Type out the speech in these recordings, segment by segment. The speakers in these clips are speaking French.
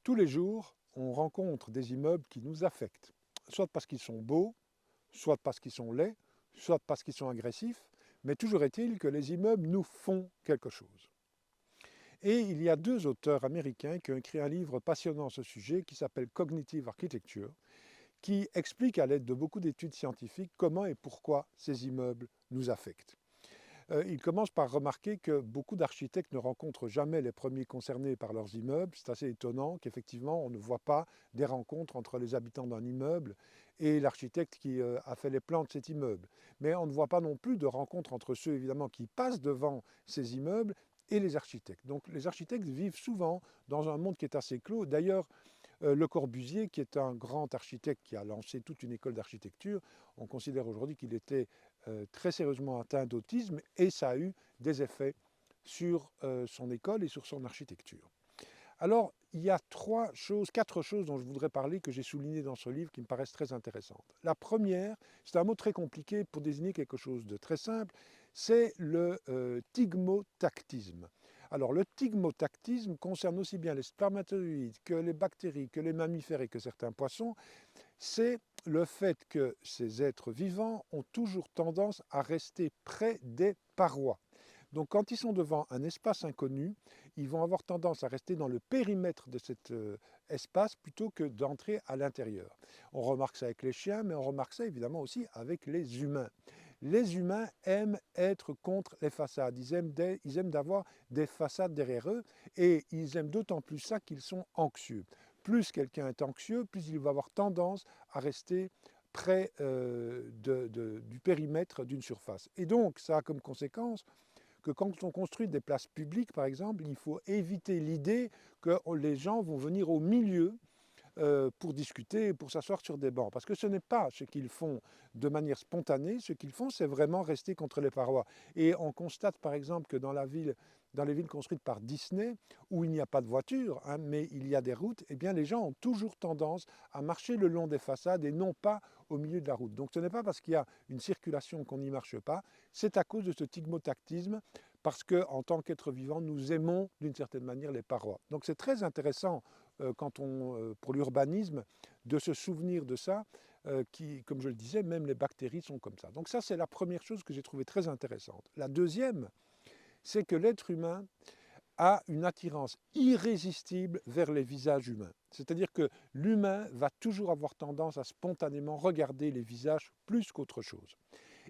Tous les jours, on rencontre des immeubles qui nous affectent, soit parce qu'ils sont beaux, soit parce qu'ils sont laids, soit parce qu'ils sont agressifs, mais toujours est-il que les immeubles nous font quelque chose. Et il y a deux auteurs américains qui ont écrit un livre passionnant à ce sujet qui s'appelle Cognitive Architecture, qui explique à l'aide de beaucoup d'études scientifiques comment et pourquoi ces immeubles nous affectent. Il commence par remarquer que beaucoup d'architectes ne rencontrent jamais les premiers concernés par leurs immeubles. C'est assez étonnant qu'effectivement on ne voit pas des rencontres entre les habitants d'un immeuble et l'architecte qui a fait les plans de cet immeuble. Mais on ne voit pas non plus de rencontres entre ceux évidemment qui passent devant ces immeubles et les architectes. Donc les architectes vivent souvent dans un monde qui est assez clos. D'ailleurs, Le Corbusier, qui est un grand architecte qui a lancé toute une école d'architecture, on considère aujourd'hui qu'il était très sérieusement atteint d'autisme et ça a eu des effets sur son école et sur son architecture. Alors, il y a quatre choses dont je voudrais parler que j'ai soulignées dans ce livre qui me paraissent très intéressantes. La première, c'est un mot très compliqué pour désigner quelque chose de très simple, c'est le tigmotactisme. Alors, le tigmotactisme concerne aussi bien les spermatozoïdes que les bactéries, que les mammifères et que certains poissons. C'est le fait que ces êtres vivants ont toujours tendance à rester près des parois. Donc quand ils sont devant un espace inconnu, ils vont avoir tendance à rester dans le périmètre de cet espace plutôt que d'entrer à l'intérieur. On remarque ça avec les chiens, mais on remarque ça évidemment aussi avec les humains. Les humains aiment être contre les façades, ils aiment d'avoir des façades derrière eux et ils aiment d'autant plus ça qu'ils sont anxieux. Plus quelqu'un est anxieux, plus il va avoir tendance à rester près du périmètre d'une surface. Et donc ça a comme conséquence que quand on construit des places publiques, par exemple, il faut éviter l'idée que les gens vont venir au milieu pour discuter, pour s'asseoir sur des bancs. Parce que ce n'est pas ce qu'ils font de manière spontanée, ce qu'ils font, c'est vraiment rester contre les parois. Et on constate par exemple que dans les villes construites par Disney, où il n'y a pas de voitures, hein, mais il y a des routes, eh bien les gens ont toujours tendance à marcher le long des façades et non pas au milieu de la route. Donc ce n'est pas parce qu'il y a une circulation qu'on n'y marche pas, c'est à cause de ce tigmotactisme, parce qu'en tant qu'être vivant, nous aimons d'une certaine manière les parois. Donc c'est très intéressant pour l'urbanisme, de se souvenir de ça, qui, comme je le disais, même les bactéries sont comme ça. Donc ça, c'est la première chose que j'ai trouvée très intéressante. La deuxième, c'est que l'être humain a une attirance irrésistible vers les visages humains. C'est-à-dire que l'humain va toujours avoir tendance à spontanément regarder les visages plus qu'autre chose.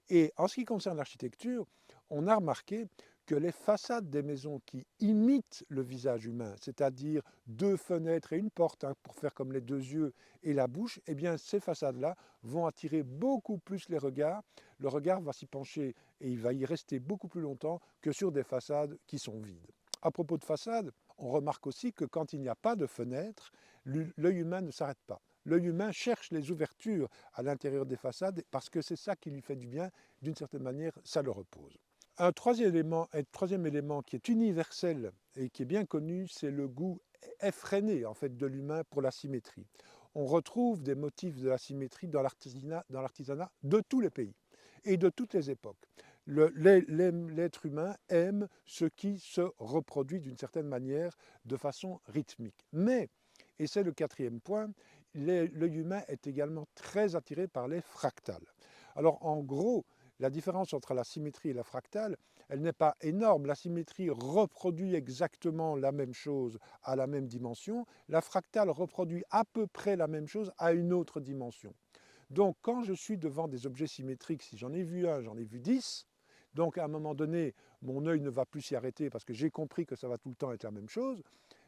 Et en ce qui concerne l'architecture, on a remarqué que les façades des maisons qui imitent le visage humain, c'est-à-dire deux fenêtres et une porte, hein, pour faire comme les deux yeux et la bouche, eh bien ces façades-là vont attirer beaucoup plus les regards. Le regard va s'y pencher et il va y rester beaucoup plus longtemps que sur des façades qui sont vides. À propos de façades, on remarque aussi que quand il n'y a pas de fenêtre, l'œil humain ne s'arrête pas. L'œil humain cherche les ouvertures à l'intérieur des façades parce que c'est ça qui lui fait du bien, d'une certaine manière, ça le repose. Un troisième élément qui est universel et qui est bien connu, c'est le goût effréné en fait, de l'humain pour la symétrie. On retrouve des motifs de la symétrie dans l'artisanat de tous les pays et de toutes les époques. L'être humain aime ce qui se reproduit d'une certaine manière de façon rythmique. Mais, et c'est le quatrième point, l'œil humain est également très attiré par les fractales. Alors en gros, la différence entre la symétrie et la fractale, elle n'est pas énorme. La symétrie reproduit exactement la même chose à la même dimension. La fractale reproduit à peu près la même chose à une autre dimension. Donc quand je suis devant des objets symétriques, si j'en ai vu un, j'en ai vu 10, donc à un moment donné, mon œil ne va plus s'y arrêter parce que j'ai compris que ça va tout le temps être la même chose.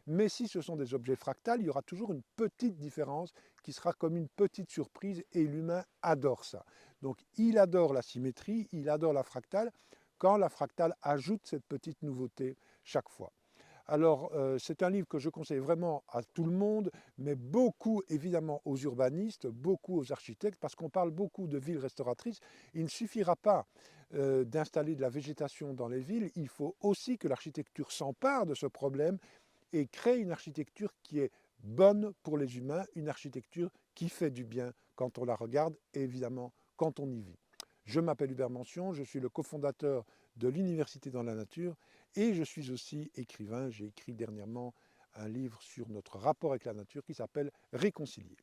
Mais si ce sont des objets fractales, il y aura toujours une petite différence qui sera comme une petite surprise et l'humain adore ça. Donc il adore la symétrie, il adore la fractale quand la fractale ajoute cette petite nouveauté chaque fois. Alors, c'est un livre que je conseille vraiment à tout le monde, mais beaucoup évidemment aux urbanistes, beaucoup aux architectes, parce qu'on parle beaucoup de villes restauratrices. Il ne suffira pas d'installer de la végétation dans les villes, il faut aussi que l'architecture s'empare de ce problème et crée une architecture qui est bonne pour les humains, une architecture qui fait du bien quand on la regarde et évidemment quand on y vit. Je m'appelle Hubert Mention, je suis le cofondateur de l'Université dans la nature et je suis aussi écrivain. J'ai écrit dernièrement un livre sur notre rapport avec la nature qui s'appelle Réconcilier.